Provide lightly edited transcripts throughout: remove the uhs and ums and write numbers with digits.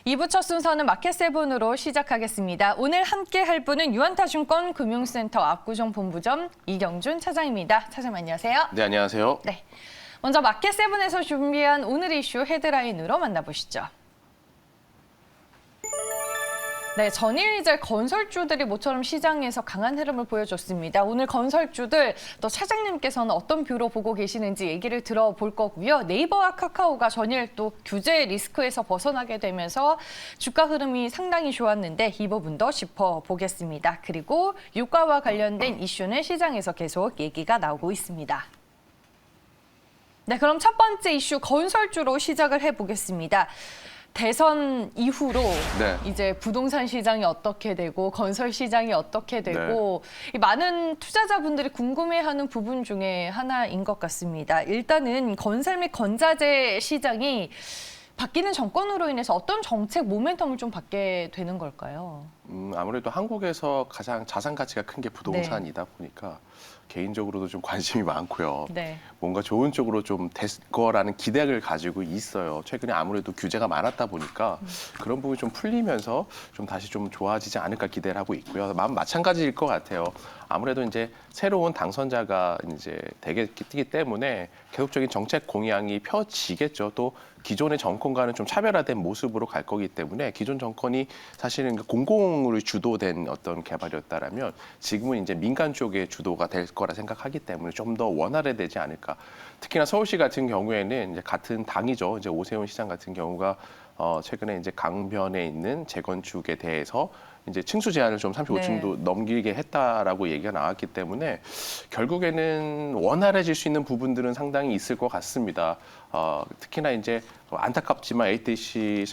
2부 첫 순서는 마켓세븐으로 시작하겠습니다. 오늘 함께 할 분은 유한타증권 금융센터 압구정본부점 이경준 차장입니다. 차장님 안녕하세요. 네, 안녕하세요. 네, 먼저 마켓세븐에서 준비한 오늘 이슈 헤드라인으로 만나보시죠. 네, 전일 이제 건설주들이 모처럼 시장에서 강한 흐름을 보여줬습니다. 오늘 건설주들 또 차장님께서는 어떤 뷰로 보고 계시는지 얘기를 들어볼 거고요. 네이버와 카카오가 전일 또 규제 리스크에서 벗어나게 되면서 주가 흐름이 상당히 좋았는데 이 부분도 짚어보겠습니다. 그리고 유가와 관련된 이슈는 시장에서 계속 얘기가 나오고 있습니다. 네, 그럼 첫 번째 이슈 건설주로 시작을 해보겠습니다. 대선 이후로 이제 부동산 시장이 어떻게 되고 건설 시장이 어떻게 되고 이 많은 투자자분들이 궁금해하는 부분 중에 하나인 것 같습니다. 일단은 건설 및 건자재 시장이 바뀌는 정권으로 인해서 어떤 정책 모멘텀을 좀 받게 되는 걸까요? 아무래도 한국에서 가장 자산 가치가 큰 게 부동산이다 보니까 개인적으로도 좀 관심이 많고요. 뭔가 좋은 쪽으로 좀 될 거라는 기대를 가지고 있어요. 최근에 아무래도 규제가 많았다 보니까 그런 부분이 좀 풀리면서 좀 다시 좀 좋아지지 않을까 기대를 하고 있고요. 마찬가지일 것 같아요. 아무래도 이제 새로운 당선자가 이제 되기 때문에 계속적인 정책 공약이 펴지겠죠. 또 기존의 정권과는 좀 차별화된 모습으로 갈 거기 때문에 기존 정권이 사실은 공공으로 주도된 어떤 개발이었다라면 지금은 이제 민간 쪽의 주도가 될 거라 생각하기 때문에 좀 더 원활해지지 않을까. 특히나 서울시 같은 경우에는 이제 같은 당이죠. 이제 오세훈 시장 같은 경우가 최근에 이제 강변에 있는 재건축에 대해서 이제 층수 제한을 좀 35층도 넘기게 했다라고 얘기가 나왔기 때문에 결국에는 원활해질 수 있는 부분들은 상당히 있을 것 같습니다. 특히나 이제 안타깝지만 HDC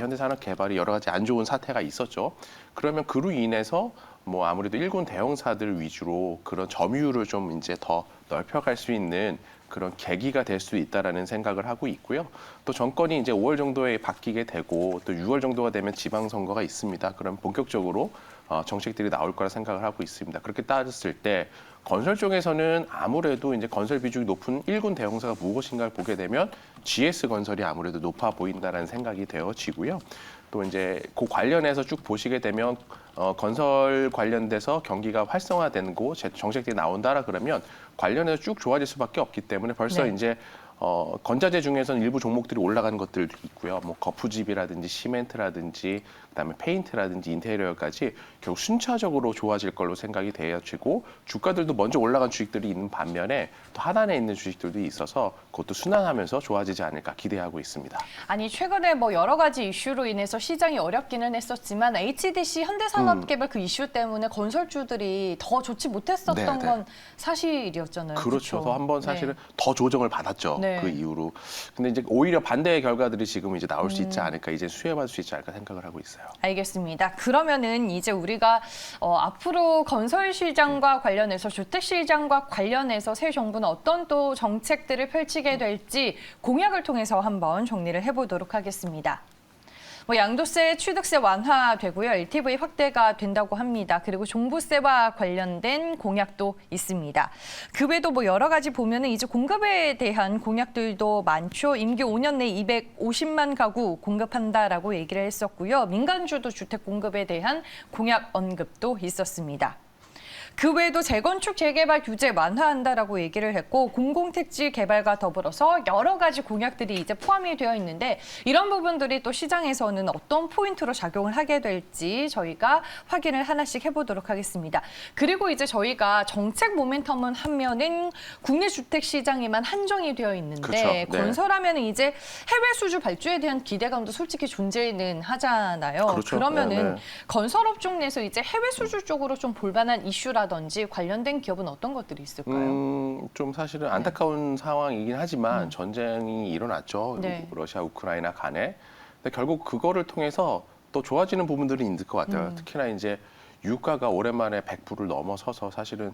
현대산업개발이 여러 가지 안 좋은 사태가 있었죠. 그러면 그로 인해서 뭐 아무래도 일군 대형사들 위주로 그런 점유율을 좀 이제 더 넓혀갈 수 있는 그런 계기가 될 수 있다라는 생각을 하고 있고요. 또 정권이 이제 5월 정도에 바뀌게 되고 또 6월 정도가 되면 지방선거가 있습니다. 그럼 본격적으로 정책들이 나올 거라 생각을 하고 있습니다. 그렇게 따졌을 때 건설 쪽에서는 아무래도 이제 건설 비중이 높은 일군 대형사가 무엇인가를 보게 되면 GS건설이 아무래도 높아 보인다라는 생각이 되어지고요. 또 이제 그 관련해서 쭉 보시게 되면 건설 관련돼서 경기가 활성화되고 정책들이 나온다라 그러면 관련해서 쭉 좋아질 수밖에 없기 때문에 벌써 이제 건자재 중에서는 일부 종목들이 올라가는 것들도 있고요. 뭐 거푸집이라든지 시멘트라든지 그다음에 페인트라든지 인테리어까지 결국 순차적으로 좋아질 걸로 생각이 되어지고 주가들도 먼저 올라간 주식들이 있는 반면에 또 하단에 있는 주식들도 있어서 그것도 순환하면서 좋아지지 않을까 기대하고 있습니다. 아니 최근에 뭐 여러 가지 이슈로 인해서 시장이 어렵기는 했었지만 HDC 현대산업개발 그 이슈 때문에 건설주들이 더 좋지 못했었던 건 사실이었잖아요. 그렇죠. 그래서 한번 사실은 더 조정을 받았죠. 그 이후로. 근데 이제 오히려 반대의 결과들이 지금 이제 나올 수 있지 않을까, 이제 수혜받을 수 있지 않을까 생각을 하고 있어요. 알겠습니다. 그러면은 이제 우리가 앞으로 건설 시장과 관련해서 주택 시장과 관련해서 새 정부는 어떤 또 정책들을 펼치게 될지 공약을 통해서 한번 정리를 해보도록 하겠습니다. 양도세, 취득세 완화되고요. LTV 확대가 된다고 합니다. 그리고 종부세와 관련된 공약도 있습니다. 그 외에도 여러 가지 보면은 이제 공급에 대한 공약들도 많죠. 임기 5년 내 250만 가구 공급한다라고 얘기를 했었고요. 민간주도 주택 공급에 대한 공약 언급도 있었습니다. 그 외에도 재건축, 재개발 규제 완화한다라고 얘기를 했고 공공택지 개발과 더불어서 여러 가지 공약들이 이제 포함이 되어 있는데 이런 부분들이 또 시장에서는 어떤 포인트로 작용을 하게 될지 저희가 확인을 하나씩 해보도록 하겠습니다. 그리고 이제 저희가 정책 모멘텀은 하면은 국내 주택 시장에만 한정이 되어 있는데 건설하면은 이제 해외 수주 발주에 대한 기대감도 솔직히 존재는 하잖아요. 그러면은 건설업종 내에서 이제 해외 수주 쪽으로 좀 볼만한 이슈라 든지 관련된 기업은 어떤 것들이 있을까요? 좀 사실은 안타까운 상황이긴 하지만 전쟁이 일어났죠. 러시아, 우크라이나 간에. 근데 결국 그거를 통해서 또 좋아지는 부분들이 있을 것 같아요. 특히나 이제 유가가 오랜만에 100불을 넘어서서 사실은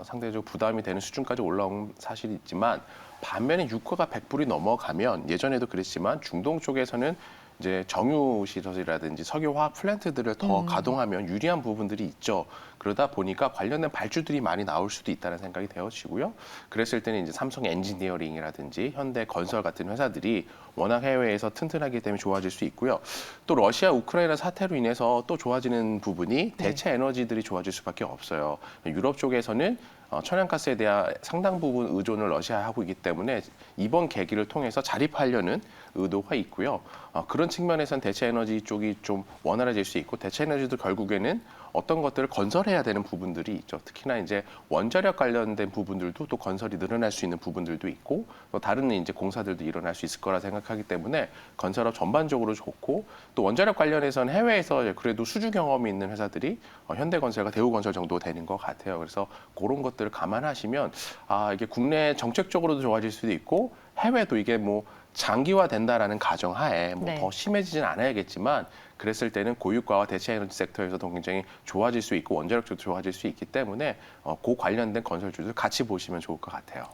상대적으로 부담이 되는 수준까지 올라온 사실이 있지만 반면에 유가가 100불이 넘어가면 예전에도 그랬지만 중동 쪽에서는 이제 정유 시설이라든지 석유화학 플랜트들을 더 가동하면 유리한 부분들이 있죠. 그러다 보니까 관련된 발주들이 많이 나올 수도 있다는 생각이 되어지고요. 그랬을 때는 이제 삼성 엔지니어링이라든지 현대 건설 같은 회사들이 워낙 해외에서 튼튼하기 때문에 좋아질 수 있고요. 또 러시아 우크라이나 사태로 인해서 또 좋아지는 부분이 대체 에너지들이 좋아질 수밖에 없어요. 유럽 쪽에서는 천연가스에 대한 상당 부분 의존을 러시아에 하고 있기 때문에 이번 계기를 통해서 자립하려는 의도가 있고요. 그런 측면에서는 대체 에너지 쪽이 좀 원활해질 수 있고 대체 에너지도 결국에는 어떤 것들을 건설해야 되는 부분들이 있죠. 특히나 이제 원자력 관련된 부분들도 또 건설이 늘어날 수 있는 부분들도 있고 또 다른 이제 공사들도 일어날 수 있을 거라 생각하기 때문에 건설업 전반적으로 좋고 또 원자력 관련해서는 해외에서 그래도 수주 경험이 있는 회사들이 현대건설과 대우건설 정도 되는 것 같아요. 그래서 그런 것들을 감안하시면 이게 국내 정책적으로도 좋아질 수도 있고 해외도 이게 뭐 장기화된다라는 가정하에 더 심해지진 않아야겠지만 그랬을 때는 고유가와 대체 에너지 섹터에서도 굉장히 좋아질 수 있고 원자력 쪽도 좋아질 수 있기 때문에 그 관련된 건설주들 같이 보시면 좋을 것 같아요.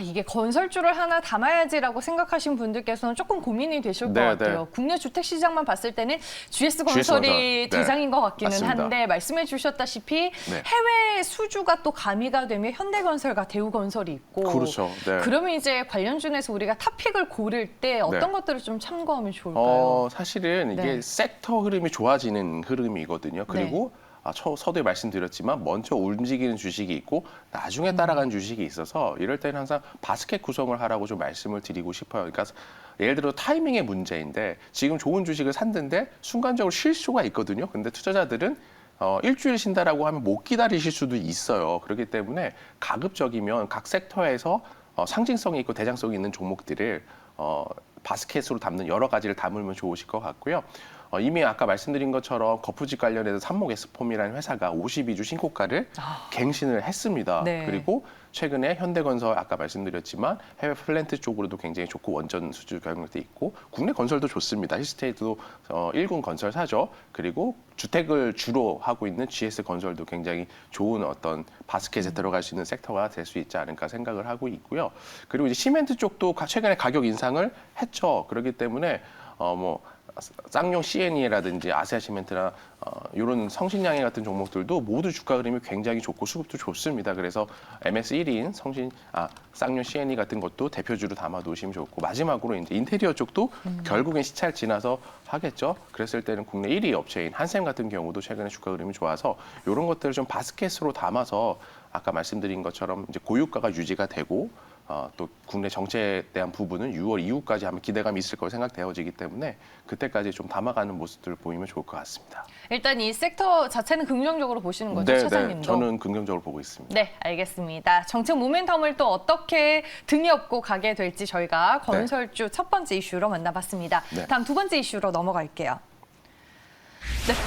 이게 건설주를 하나 담아야지라고 생각하신 분들께서는 조금 고민이 되실 것 같아요. 국내 주택 시장만 봤을 때는 GS건설이 대장인 것 같기는 맞습니다. 한데 말씀해 주셨다시피 해외 수주가 또 가미가 되면 현대건설과 대우건설이 있고 그렇죠. 그러면 이제 관련주 내에서 우리가 탑픽을 고를 때 어떤 것들을 좀 참고하면 좋을까요? 사실은 이게 섹터 흐름이 좋아지는 흐름이거든요. 그리고 서두에 말씀드렸지만 먼저 움직이는 주식이 있고 나중에 따라가는 주식이 있어서 이럴 때는 항상 바스켓 구성을 하라고 좀 말씀을 드리고 싶어요. 그러니까 예를 들어 타이밍의 문제인데 지금 좋은 주식을 샀는데 순간적으로 쉴 수가 있거든요. 근데 투자자들은 일주일 쉰다라고 하면 못 기다리실 수도 있어요. 그렇기 때문에 가급적이면 각 섹터에서 상징성이 있고 대장성이 있는 종목들을 바스켓으로 담는 여러 가지를 담으면 좋으실 것 같고요. 이미 아까 말씀드린 것처럼 거푸집 관련해서 삼목에스폼이라는 회사가 52주 신고가를 갱신을 했습니다. 그리고 최근에 현대건설 아까 말씀드렸지만 해외 플랜트 쪽으로도 굉장히 좋고 원전 수주 경력도 있고 국내 건설도 좋습니다. 힐스테이트도 1군 건설사죠. 그리고 주택을 주로 하고 있는 GS건설도 굉장히 좋은 어떤 바스켓에 들어갈 수 있는 섹터가 될 수 있지 않을까 생각을 하고 있고요. 그리고 이제 시멘트 쪽도 최근에 가격 인상을 했죠. 그렇기 때문에 쌍용 CNE라든지 아세아시멘트나 이런 성신양해 같은 종목들도 모두 주가 흐름이 굉장히 좋고 수급도 좋습니다. 그래서 MS 1위인 쌍용 CNE 같은 것도 대표주로 담아 놓으시면 좋고 마지막으로 이제 인테리어 쪽도 결국엔 시차를 지나서 하겠죠. 그랬을 때는 국내 1위 업체인 한샘 같은 경우도 최근에 주가 흐름이 좋아서 이런 것들을 좀 바스켓으로 담아서 아까 말씀드린 것처럼 이제 고유가가 유지가 되고 또 국내 정체에 대한 부분은 6월 이후까지 하면 기대감이 있을 거로 생각되어지기 때문에 그때까지 좀 담아가는 모습들을 보이면 좋을 것 같습니다. 일단 이 섹터 자체는 긍정적으로 보시는 거죠, 차장님도? 저는 긍정적으로 보고 있습니다. 네, 알겠습니다. 정책 모멘텀을 또 어떻게 등에 업고 가게 될지 저희가 건설주 첫 번째 이슈로 만나봤습니다. 다음 두 번째 이슈로 넘어갈게요.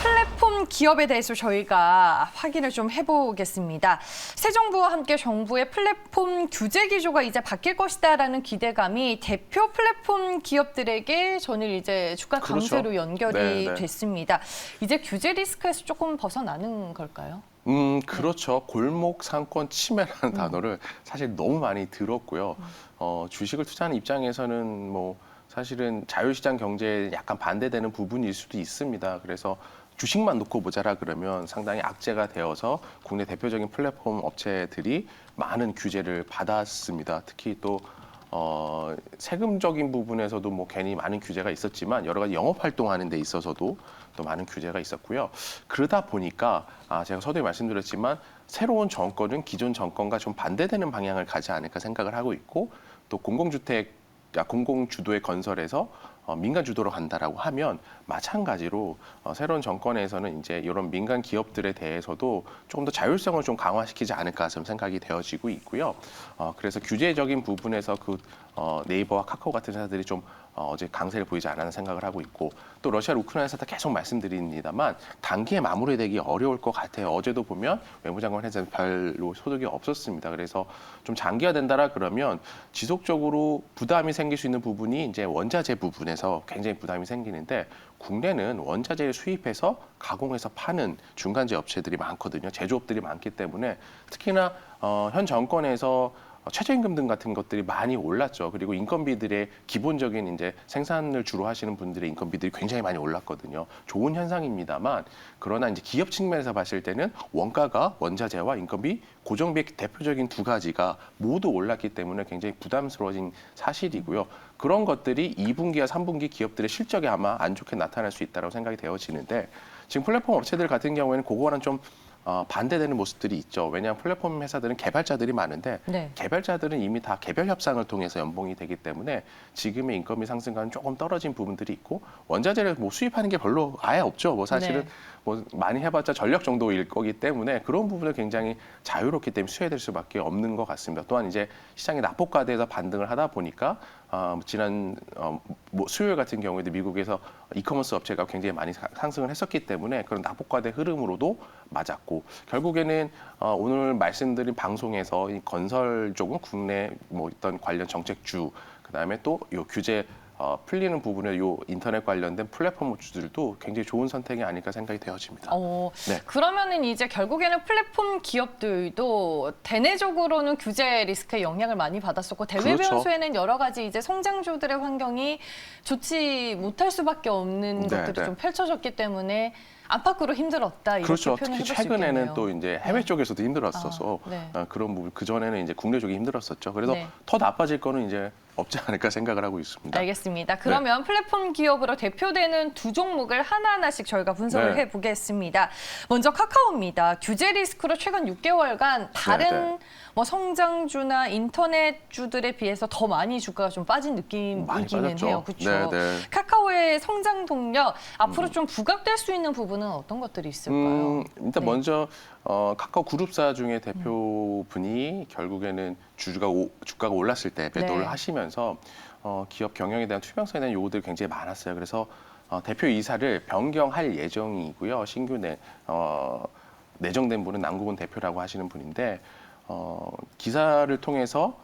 플랫폼 기업에 대해서 저희가 확인을 좀 해보겠습니다. 새 정부와 함께 정부의 플랫폼 규제 기조가 이제 바뀔 것이다라는 기대감이 대표 플랫폼 기업들에게 전일 이제 주가 강세로 연결이 됐습니다. 이제 규제 리스크에서 조금 벗어나는 걸까요? 그렇죠. 골목 상권 침해라는 단어를 사실 너무 많이 들었고요. 주식을 투자하는 입장에서는 사실은 자유시장 경제에 약간 반대되는 부분일 수도 있습니다. 그래서 주식만 놓고 보자라 그러면 상당히 악재가 되어서 국내 대표적인 플랫폼 업체들이 많은 규제를 받았습니다. 특히 또 세금적인 부분에서도 괜히 많은 규제가 있었지만 여러 가지 영업 활동하는 데 있어서도 또 많은 규제가 있었고요. 그러다 보니까 제가 서두에 말씀드렸지만 새로운 정권은 기존 정권과 좀 반대되는 방향을 가지 않을까 생각을 하고 있고 또 공공주도의 건설에서 민간 주도로 간다라고 하면 마찬가지로 새로운 정권에서는 이제 이런 민간 기업들에 대해서도 조금 더 자율성을 좀 강화시키지 않을까 좀 생각이 되어지고 있고요. 그래서 규제적인 부분에서 네이버와 카카오 같은 회사들이 좀 어제 강세를 보이지 않았는 생각을 하고 있고 또 러시아 우크라이나 사태 계속 말씀드립니다만 단기에 마무리되기 어려울 것 같아요. 어제도 보면 외무장관 회사는 별로 소득이 없었습니다. 그래서 좀 장기화된다라 그러면 지속적으로 부담이 생길 수 있는 부분이 이제 원자재 부분에서 굉장히 부담이 생기는데 국내는 원자재를 수입해서 가공해서 파는 중간재 업체들이 많거든요. 제조업들이 많기 때문에 특히나 현 정권에서 최저임금 등 같은 것들이 많이 올랐죠. 그리고 인건비들의 기본적인 이제 생산을 주로 하시는 분들의 인건비들이 굉장히 많이 올랐거든요. 좋은 현상입니다만 그러나 이제 기업 측면에서 봤을 때는 원가가 원자재와 인건비, 고정비의 대표적인 두 가지가 모두 올랐기 때문에 굉장히 부담스러워진 사실이고요. 그런 것들이 2분기와 3분기 기업들의 실적에 아마 안 좋게 나타날 수 있다고 생각이 되어지는데 지금 플랫폼 업체들 같은 경우에는 그거랑 좀 반대되는 모습들이 있죠. 왜냐하면 플랫폼 회사들은 개발자들이 많은데 네. 개발자들은 이미 다 개별 협상을 통해서 연봉이 되기 때문에 지금의 인건비 상승과는 조금 떨어진 부분들이 있고 원자재를 뭐 수입하는 게 별로 아예 없죠. 뭐 사실은 네. 뭐 많이 해봤자 전력 정도일 거기 때문에 그런 부분을 굉장히 자유롭기 때문에 수혜될 수밖에 없는 것 같습니다. 또한 이제 시장이 낙폭과대에서 반등을 하다 보니까 지난 뭐 수요일 같은 경우에도 미국에서 이커머스 업체가 굉장히 많이 상승을 했었기 때문에 그런 낙폭과대 흐름으로도 맞았고 결국에는 오늘 말씀드린 방송에서 이 건설 쪽은 국내 뭐 어떤 관련 정책주 그다음에 또 요 규제 풀리는 부분에 요 인터넷 관련된 플랫폼 주들도 굉장히 좋은 선택이 아닐까 생각이 되어집니다. 네. 그러면은 이제 결국에는 플랫폼 기업들도 대내적으로는 규제 리스크에 영향을 많이 받았었고 대외 그렇죠. 변수에는 여러 가지 이제 성장주들의 환경이 좋지 못할 수밖에 없는 네, 것들이 네. 좀 펼쳐졌기 때문에 안팎으로 힘들었다 이렇게 그렇죠. 표현을 특히 해볼 수 최근에는 있겠네요. 또 이제 해외 쪽에서도 힘들었어서 네. 그런 부분 그 전에는 이제 국내 쪽이 힘들었었죠. 그래서 네. 더 나빠질 거는 이제 없지 않을까 생각을 하고 있습니다. 알겠습니다. 그러면 플랫폼 기업으로 대표되는 두 종목을 하나하나씩 저희가 분석을 네. 해보겠습니다. 먼저 카카오입니다. 규제 리스크로 최근 6개월간 다른 뭐 성장주나 인터넷주들에 비해서 더 많이 주가가 좀 빠진 느낌이기는 해요. 그렇죠. 카카오의 성장 동력 앞으로 좀 부각될 수 있는 부분은 어떤 것들이 있을까요? 일단 먼저 카카오 그룹사 중에 대표분이 결국에는 주가가 올랐을 때 매도를 하시면서 기업 경영에 대한 투명성에 대한 요구들이 굉장히 많았어요. 그래서 대표 이사를 변경할 예정이고요. 신규 내정된 분은 남궁훈 대표라고 하시는 분인데 기사를 통해서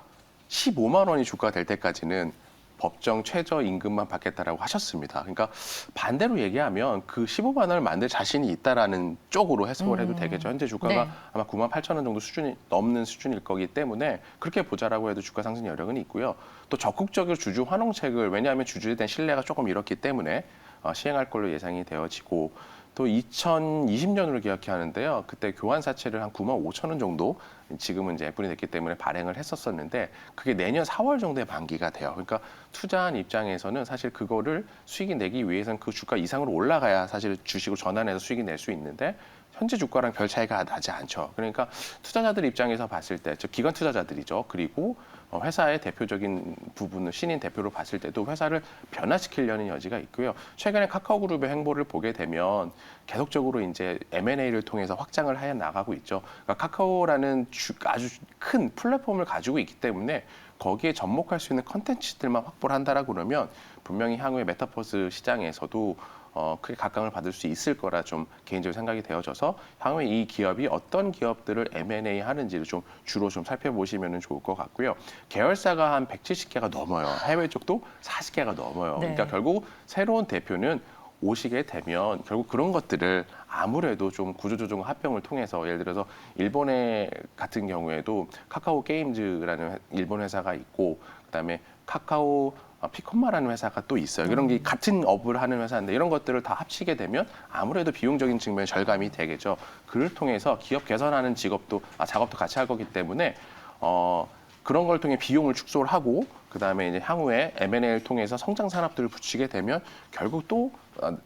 15만 원이 주가가 될 때까지는 법정 최저임금만 받겠다라고 하셨습니다. 그러니까 반대로 얘기하면 그 15만 원을 만들 자신이 있다라는 쪽으로 해석을 해도 되겠죠. 현재 주가가 아마 9만 8천 원 정도 수준이 넘는 수준일 거기 때문에 그렇게 보자라고 해도 주가 상승 여력은 있고요. 또 적극적으로 주주 환원책을 왜냐하면 주주에 대한 신뢰가 조금 잃었기 때문에 시행할 걸로 예상이 되어지고 또 2020년으로 기억해 하는데요. 그때 교환 사채를 한 9만 5천 원 정도 지금은 이제 애플이 됐기 때문에 발행을 했었었는데 그게 내년 4월 정도에 만기가 돼요. 그러니까 투자한 입장에서는 사실 그거를 수익이 내기 위해서는 그 주가 이상으로 올라가야 사실 주식으로 전환해서 수익이 낼 수 있는데 현재 주가랑 별 차이가 나지 않죠. 그러니까 투자자들 입장에서 봤을 때, 즉 기관 투자자들이죠. 그리고 회사의 대표적인 부분을 신인 대표로 봤을 때도 회사를 변화시키려는 여지가 있고요. 최근에 카카오그룹의 행보를 보게 되면 계속적으로 이제 M&A를 통해서 확장을 해 나가고 있죠. 그러니까 카카오라는 아주 큰 플랫폼을 가지고 있기 때문에 거기에 접목할 수 있는 컨텐츠들만 확보를 한다라고 그러면 분명히 향후에 메타버스 시장에서도 크게 각광을 받을 수 있을 거라 좀 개인적으로 생각이 되어져서 향후에 이 기업이 어떤 기업들을 M&A 하는지를 좀 주로 좀 살펴보시면 좋을 것 같고요. 계열사가 한 170개가 넘어요. 해외 쪽도 40개가 넘어요. 그러니까 결국 새로운 대표는 오시게 되면 결국 그런 것들을 아무래도 좀 구조조정 합병을 통해서 예를 들어서 일본의 같은 경우에도 카카오 게임즈라는 일본 회사가 있고 그다음에 카카오 피콤마라는 회사가 또 있어요. 이런 게 같은 업을 하는 회사인데 이런 것들을 다 합치게 되면 아무래도 비용적인 측면에 절감이 되겠죠. 그를 통해서 기업 개선하는 작업도 같이 할 거기 때문에 그런 걸 통해 비용을 축소를 하고 그다음에 이제 향후에 M&A를 통해서 성장 산업들을 붙이게 되면 결국 또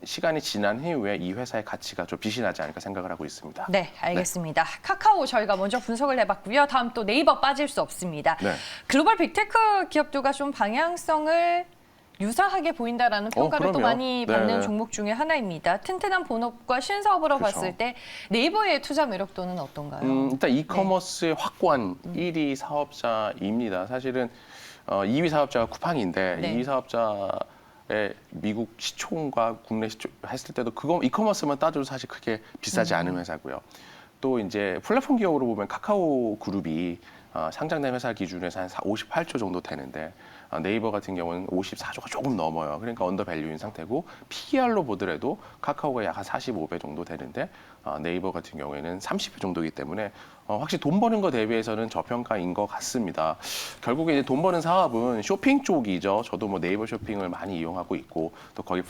시간이 지난 이후에 이 회사의 가치가 좀 빛이 나지 않을까 생각을 하고 있습니다. 네, 알겠습니다. 카카오 저희가 먼저 분석을 해봤고요. 다음 또 네이버 빠질 수 없습니다. 글로벌 빅테크 기업들과 좀 방향성을 유사하게 보인다라는 평가를 또 많이 받는 종목 중에 하나입니다. 튼튼한 본업과 신사업으로 봤을 때 네이버의 투자 매력도는 어떤가요? 일단 이커머스의 확고한 1위 사업자입니다. 사실은 2위 사업자가 쿠팡인데 2위 사업자의 미국 시총과 국내 시총 했을 때도 그거 이커머스만 따져도 사실 그렇게 비싸지 않은 회사고요. 또 이제 플랫폼 기업으로 보면 카카오 그룹이 상장된 회사 기준에서 한 58조 정도 되는데 네이버 같은 경우는 54조가 조금 넘어요. 그러니까 언더밸류인 상태고 PER로 보더라도 카카오가 약 한 45배 정도 되는데 네이버 같은 경우에는 30배 정도이기 때문에 확실히 돈 버는 거 대비해서는 저평가인 것 같습니다. 결국에 이제 돈 버는 사업은 쇼핑 쪽이죠. 저도 뭐 네이버 쇼핑을 많이 이용하고 있고 또 거기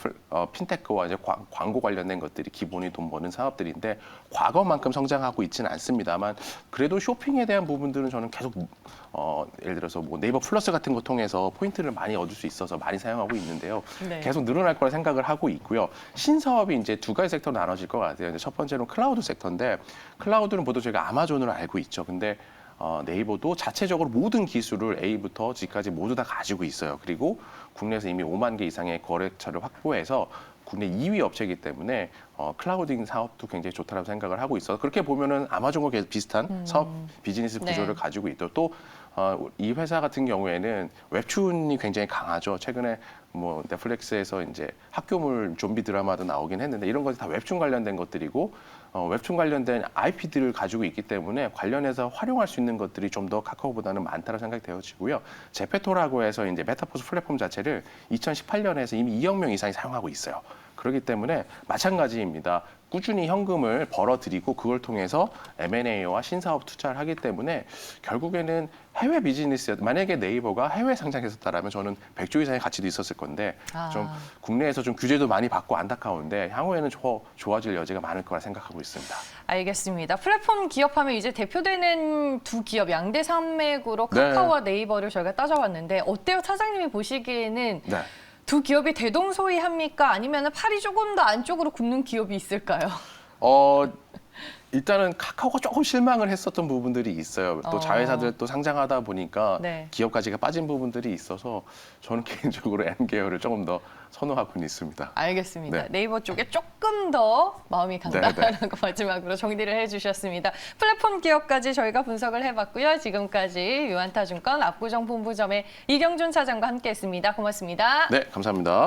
핀테크와 이제 광고 관련된 것들이 기본이 돈 버는 사업들인데 과거만큼 성장하고 있지는 않습니다만 그래도 쇼핑에 대한 부분들은 저는 계속 예를 들어서 뭐 네이버 플러스 같은 거 통해서 포인트를 많이 얻을 수 있어서 많이 사용하고 있는데요. 네. 계속 늘어날 거라 생각을 하고 있고요. 신사업이 이제 두 가지 섹터로 나눠질 것 같아요. 이제 첫 번째는 클라우드 섹터인데 클라우드는 모두 저희가 아마존으로 알고 있죠. 근데 네이버도 자체적으로 모든 기술을 A부터 G까지 모두 다 가지고 있어요. 그리고 국내에서 이미 5만 개 이상의 거래처를 확보해서 국내 2위 업체이기 때문에 클라우딩 사업도 굉장히 좋다고 생각을 하고 있어서 그렇게 보면은 아마존과 계속 비슷한 사업 비즈니스 구조를 네. 가지고 있고 또 이 회사 같은 경우에는 웹툰이 굉장히 강하죠. 최근에 뭐 넷플릭스에서 이제 학교물 좀비 드라마도 나오긴 했는데 이런 것이 다 웹툰 관련된 것들이고 웹툰 관련된 IP들을 가지고 있기 때문에 관련해서 활용할 수 있는 것들이 좀 더 카카오보다는 많다고 생각이 되어지고요. 제페토라고 해서 이제 메타버스 플랫폼 자체를 2018년에서 이미 2억 명 이상이 사용하고 있어요. 그렇기 때문에 마찬가지입니다. 꾸준히 현금을 벌어들이고 그걸 통해서 M&A와 신사업 투자를 하기 때문에 결국에는 해외 비즈니스, 만약에 네이버가 해외 상장했었다라면 저는 100조 이상의 가치도 있었을 건데 좀 국내에서 좀 규제도 많이 받고 안타까운데 향후에는 좋아질 여지가 많을 거라 생각하고 있습니다. 알겠습니다. 플랫폼 기업하면 이제 대표되는 두 기업 양대 산맥으로 네. 카카오와 네이버를 저희가 따져봤는데 어때요? 차장님이 보시기에는 네. 두 기업이 대동소이합니까? 아니면 팔이 조금 더 안쪽으로 굽는 기업이 있을까요? 일단은 카카오가 조금 실망을 했었던 부분들이 있어요. 또 자회사들 또 상장하다 보니까 네. 기업 가치가 빠진 부분들이 있어서 저는 개인적으로 N계열을 조금 더 선호하고는 있습니다. 알겠습니다. 네. 네이버 쪽에 조금 더 마음이 간다라고 네, 네. 마지막으로 정리를 해주셨습니다. 플랫폼 기업까지 저희가 분석을 해봤고요. 지금까지 유한타증권 압구정 본부점의 이경준 차장과 함께했습니다. 고맙습니다. 네, 감사합니다.